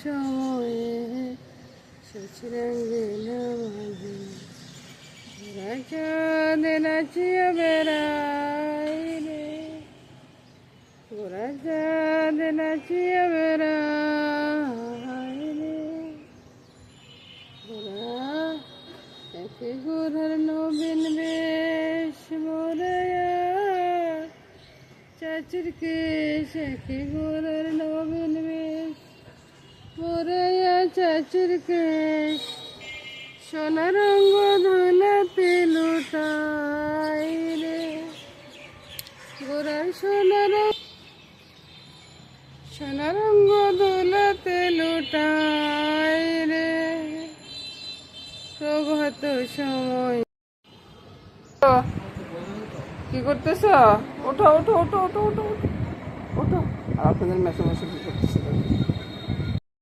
সময়ে সচরাঙ্গে নামাজে ওরা চাঁদ নাচিয়া বেড়াই রে, ওরা চাঁদ নাচিয়া বেড়াই রে, ওরা একে গোরার নবীন বেশ মোরায়া চাচির কেশ, একে গোরার নবীন বেশ মোরায়া চাচির কেশ, সোনা রঙ ধুলাতে লুটাই রে, গোরার সোনা রঙ ধুলাতে লুটাই রে, প্রভাত সময়। কি করতেছ? ওঠো ওঠো ওঠো ওঠো ওঠো ওঠো। আপনাদের মেশো মেশো কি করতেছে?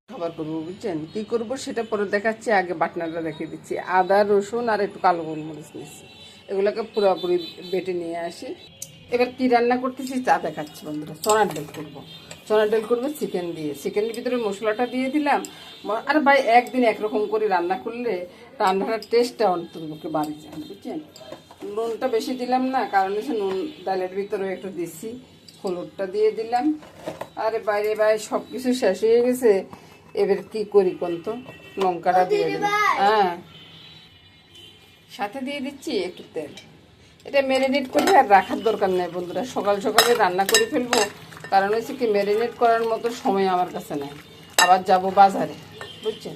খাবার করবো, বুঝছেন? কি করবো সেটা পরে দেখাচ্ছি, আগে বাটনাটা দেখিয়ে দিচ্ছি। আদা রসুন আর একটু কালো গোলমরিচ নিচ্ছি, এগুলোকে পুরোপুরি বেটে নিয়ে আসি। এবার কি রান্না করতেছি তা দেখাচ্ছি বন্ধুরা। চনার ডাল করবো, চনার ডাল করবো চিকেন দিয়ে। চিকেনের ভিতরে মশলাটা দিয়ে দিলাম। আর ভাই একদিন একরকম করে রান্না করলে রান্নাটার টেস্টটা অন্তর্পক্ষে বাড়ি যায়, বুঝছেন? নুনটা বেশি দিলাম না, কারণ হচ্ছে নুন ডালের ভিতরে একটু দিচ্ছি। হলুদটা দিয়ে দিলাম। আরে বাইরে বাইরে সব কিছু শেষ হয়ে গেছে। এবার কি করি কোন তো, লঙ্কাটা দিয়ে দিলাম। হ্যাঁ, সাথে দিয়ে দিচ্ছি একটু তেল। এটা ম্যারিনেট করে আর রাখার দরকার নেই বন্ধুরা, সকাল সকালে রান্না করে ফেলবো। কারণ হচ্ছে কি, ম্যারিনেট করার মতো সময় আমার কাছে নেই, আবার যাব বাজারে, বুঝছেন?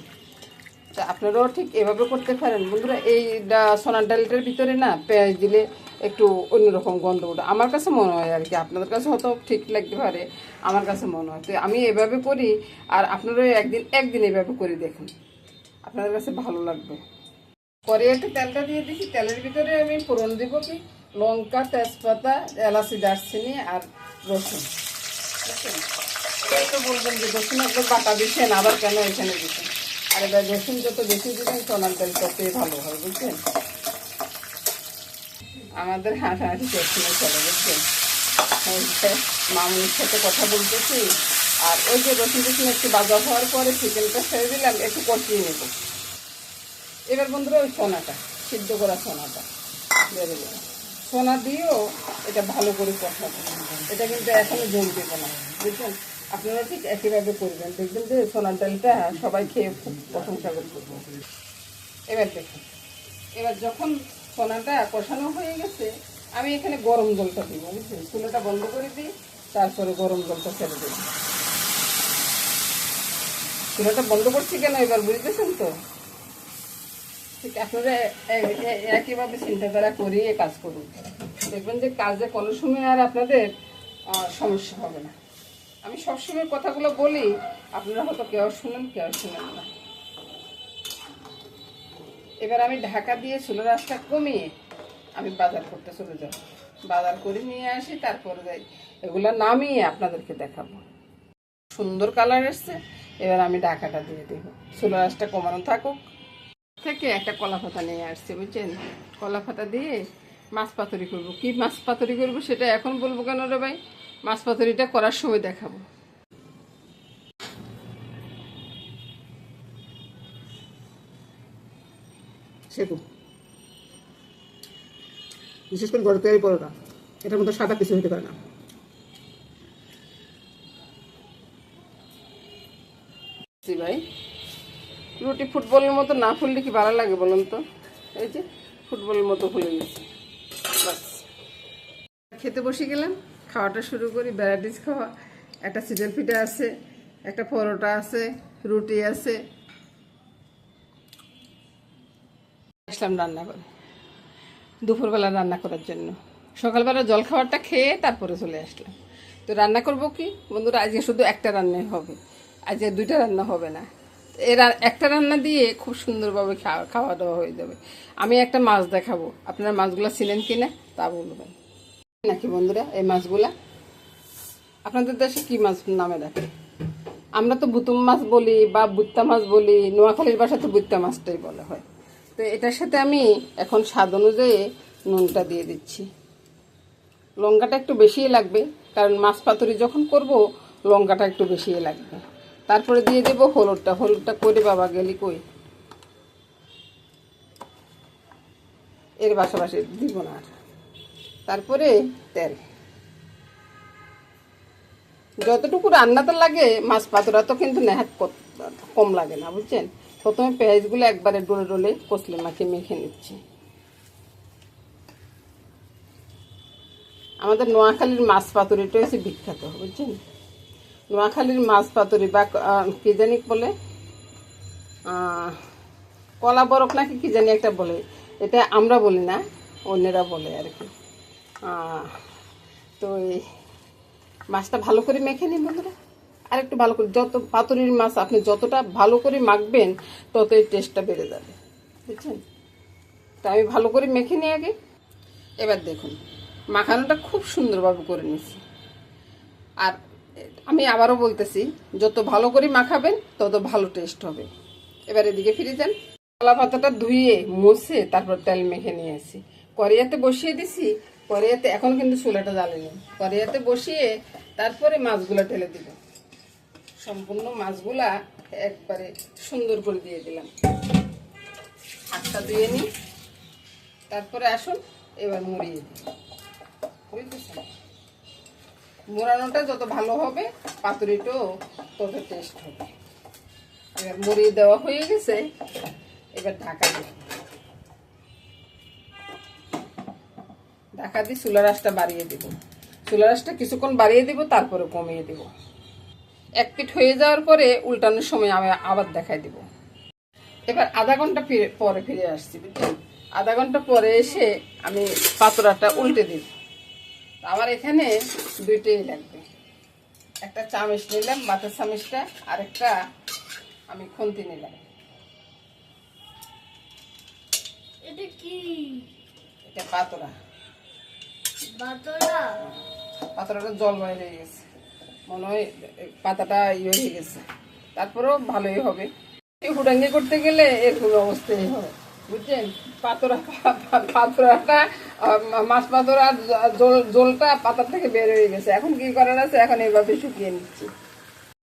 তা আপনারাও ঠিক এভাবে করতে পারেন বন্ধুরা। এই সোনার ডালটার ভিতরে না পেঁয়াজ দিলে একটু অন্যরকম গন্ধ ওঠে, আমার কাছে মনে হয় আর কি। আপনাদের কাছে হয়তো ঠিক লাগতে পারে, আমার কাছে মনে হয়। তো আমি এভাবে করি, আর আপনারাও একদিন এভাবে করে দেখুন, আপনাদের কাছে ভালো লাগবে। পরে একটু তেলটা দিয়ে দিচ্ছি। তেলের ভিতরে আমি ফোড়ন দিব কি, লঙ্কা, তেজপাতা, এলাচি, দারচিনি আর রসুন। তো বলবেন যে রসুন একদম বাটা দিচ্ছেন, আবার কেন এখানে দিচ্ছেন? আর এবার রসুন যত বেশি দিবেন চনার ডাল ততই ভালো হয়, বুঝছেন? আমাদের হাঁটাহাঁটি পেছনে চলে, বুঝছেন? মামুনির সাথে কথা বলতেছি, আর ওই যে রসুন টসুন একটু বাজা হওয়ার পরে চিকেনটা ছেড়ে দিলাম, একটু কষিয়ে নেব। এবার বন্ধুরা ওই সোনাটা, সিদ্ধ করা সোনাটা বেড়ে দেবো। সোনা দিয়েও এটা ভালো করে কষাবো। এটা কিন্তু এখনো জল দেবো না, বুঝছেন? আপনারা ঠিক একইভাবে করবেন, দেখবেন যে সোনার ডালটা সবাই খেয়ে খুব প্রশংসা করবে। এবার দেখুন, এবার যখন সোনাটা কষানো হয়ে গেছে, আমি এখানে গরম জলটা দিব, বুঝছেন? চুলাটা বন্ধ করে দিই, তারপরে গরম জলটা ছেড়ে দিই। চুলাটা বন্ধ করছি কেন এবার বুঝতেছেন তো? ঠিক আপনারা একইভাবে চিন্তাধারা করিয়ে কাজ করুন, দেখবেন যে কাজে কোনো সময় আর আপনাদের সমস্যা হবে না। আমি সবসময় কথাগুলো বলি, আপনারা হয়তো কেউ শুনেন না। এবার আমি ঢাকা দিয়ে চুলার আঁচটা কমিয়ে আমি বাজার করতে চলে যাব। বাজার করে নিয়ে আসি, তারপরে যাই এগুলো নামিয়ে আপনাদেরকে দেখাবো। সুন্দর কালার এসছে। এবার আমি ঢাকাটা দিয়ে দেবো, চুলার আঁচটা কমানো থাকুক। থেকে একটা কলা পাতা নিয়ে আসছে, বুঝছেন? কলা পাতা দিয়ে মাছ পাতুরি করবো। কি মাছ পাতুরি করবো সেটা এখন বলবো কেন রে ভাই? মাছ পাতুরিটা করার সময় দেখাবো। সেতু বিশেষ করে ঘরে তৈরি পরোটা, এটার মধ্যে সাদা কিছু হতে পারে না। ভাই, রুটি ফুটবলের মতো না ফুললে কি ভালো লাগে বলুন তো? এই যে ফুটবলের মতো ফুলে গেছে, বাস। খেতে বসে গেলাম, খাওয়াটা শুরু করি। ভ্যারাইটিস খাওয়া, একটা চিতল পিঠা আছে, একটা পরোটা আছে, রুটি আছে। আসলাম রান্না করে, দুপুরবেলা রান্না করার জন্য। সকালবেলা জল খাবারটা খেয়ে তারপরে চলে আসলাম। তো রান্না করব কি বন্ধুরা, আজকে শুধু একটা রান্নাই হবে, আজকে দুইটা রান্না হবে না। একটা রান্না দিয়ে খুব সুন্দরভাবে খাওয়া দাওয়া হয়ে যাবে। আমি একটা মাছ দেখাবো, আপনারা মাছগুলো চিনেন কিনা তা বলবেন নাকি বন্ধুরা। এই মাছগুলা আপনাদের দেশে কি মাছ নামে ডাকে? আমরা তো বুতুম মাছ বলি বা বুত্তা মাছ বলি, নোয়াখালীর ভাষাতে বুত্তা মাছটাই বলা হয়। তো এটার সাথে আমি এখন স্বাদ অনুযায়ী নুনটা দিয়ে দিচ্ছি। লঙ্কাটা একটু বেশিই লাগবে, কারণ মাছ পাতুরি যখন করব লঙ্কাটা একটু বেশিই লাগবে। তারপরে দিয়ে দেবো হলুদটা। হলুদটা করে বাবা গেলি কই, এর পাশাপাশি দিব না আর। তারপরে তেল, যতটুকু রান্নাতে লাগে মাছ পাতুরা তো কিন্তু নেহাত কম লাগে না, বুঝছেন। প্রথমে পেঁয়াজগুলো একবারে ডলে ডলে কষলে মাখিয়ে মেখে নিচ্ছি। আমাদের নোয়াখালীর মাছ পাতুরিটা হচ্ছে বিখ্যাত, বুঝছেন। নোয়াখালীর মাছ পাতুরি বা কি জানি বলে, কলা বরফ নাকি কি জানি একটা বলে, এটা আমরা বলি না, অন্যেরা বলে আর কি। তো এই মাছটা ভালো করে মেখে নিন বন্ধুরা, আর একটু ভালো করে। যত পাতুরির মাছ আপনি যতটা ভালো করে মাখবেন ততই টেস্টটা বেড়ে যাবে, বুঝছেন। তা আমি ভালো করে মেখে নিই আগে। এবার দেখুন মাখানোটা খুব সুন্দরভাবে করে নিয়েছি। আর আমি আবারও বলতেছি, যত ভালো করে মাখাবেন তত ভালো টেস্ট হবে। এবার এদিকে ফিরে যান। কলা পাতাটা ধুয়ে মুছে তারপর তেল মেখে নিয়ে আসি। কড়াইতে বসিয়ে দিছি। কড়াইতে এখন কিন্তু চুলাটা জ্বালেনি। কড়াইতে বসিয়ে তারপরে মাছগুলা ঢেলে দিব। সম্পূর্ণ মাছগুলা একবারে সুন্দর করে দিয়ে দিলাম। হাতটা ধুয়ে নিই। তারপরে আসুন এবার মুড়িয়ে দিই, বুঝতেছেন। মোড়ানোটা যত ভালো হবে পাতুরিটাও তত টেস্ট হবে। এবার মুড়িয়ে দেওয়া হয়ে গেছে, এবার ঢাকা দিই। ঢাকা দিয়ে চুলার আঁচটা বাড়িয়ে দেব। চুলার আঁচটা কিছুক্ষণ বাড়িয়ে দেব, তারপরে কমিয়ে দেব। এক পিঠ হয়ে যাওয়ার পরে উল্টানোর সময় আমি আবার দেখাই দেব। এবার আধা ঘন্টা পরে ফিরে আসছি, বুঝছেন। আধা ঘন্টা পরে এসে আমি পাতুরাটা উল্টে দিব। আমার এখানে দুইটাই লাগবে। একটা চামচ নিলাম, মাথার চামচটা, আর একটা আমি খুন্তি নিলাম। এটা কি? এটা পাতুরা। পাতাটা জল বাইরে গেছে, মনে হয় পাতাটা ইয়ে হয়ে গেছে। তারপরেও ভালোই হবে। হুডাঙ্গি করতে গেলে এরকম অবস্থাই হবে, বুঝছেন। পাতুরাটা মাছ পাতুরার জলটা পাতার থেকে বের হয়ে গেছে। এখন কি করার আছে, এখন এইভাবে শুকিয়ে নিচ্ছি।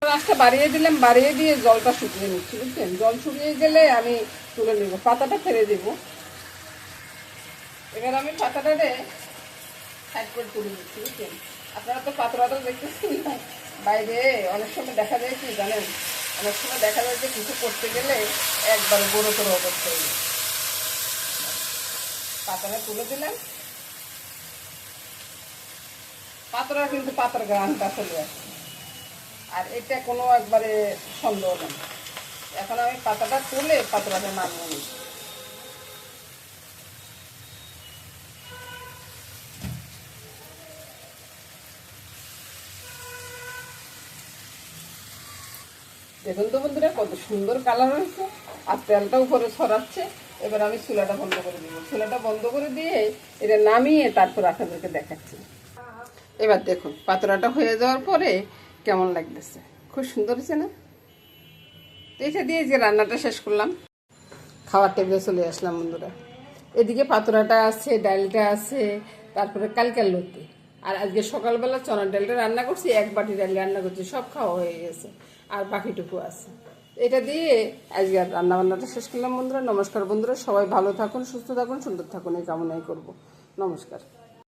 রাস্তা বাড়িয়ে দিলাম, বাড়িয়ে দিয়ে জলটা শুকিয়ে নিচ্ছি, বুঝছেন। জল শুকিয়ে গেলে আমি তুলে নিব, পাতাটা ফেলে দিব। এবার আমি পাতাটারে সাইড করে তুলে দিচ্ছি, বুঝছেন। আপনারা তো পাতুরাটা দেখতেছেন না, বাইরে অনেক সময় দেখা যায় কি জানেন, অনেক সময় দেখা যায় যে কিছু করতে গেলে একবারে বড় করে করতে হবে। পাতাটা তুলে দিলাম। পাতুরা কিন্তু পাতার গ্রানটা চলে আসছে, আর এটা কোনো একবারে সন্দেহ নেই। এখন আমি পাতাটা তুলে পাতুরাটা নামিয়ে নিই। দেখুন তো বন্ধুরা কত সুন্দর কালার হয়েছে, আর তেলটা উপরে ছড়াচ্ছে। এবার আমি চুলাটা বন্ধ করে দিব। চুলাটা বন্ধ করে দিয়ে এটা নামিয়ে তারপর আপনাদেরকে দেখাচ্ছি। এবার দেখুন পাতুরাটা হয়ে যাওয়ার পরে কেমন লাগতেছে, খুব সুন্দর হয়েছে না। তো এটা দিয়ে যে রান্নাটা শেষ করলাম, খাওয়ার টেবিলে চলে আসলাম বন্ধুরা। এদিকে পাতুরাটা আছে, ডালটা আছে, তারপরে কালকের লতি, আর আজকে সকালবেলা চনার ডালটা রান্না করছি, এক বাটি ডাল রান্না করছি, সব খাওয়া হয়ে গেছে, আর বাকিটুকু আছে। এটা দিয়ে আজকে রান্না বান্নাটা শেষ করলাম বন্ধুরা। নমস্কার বন্ধুরা, সবাই ভালো থাকুন, সুস্থ থাকুন, সুন্দর থাকুন, এই কামনাই করব। নমস্কার।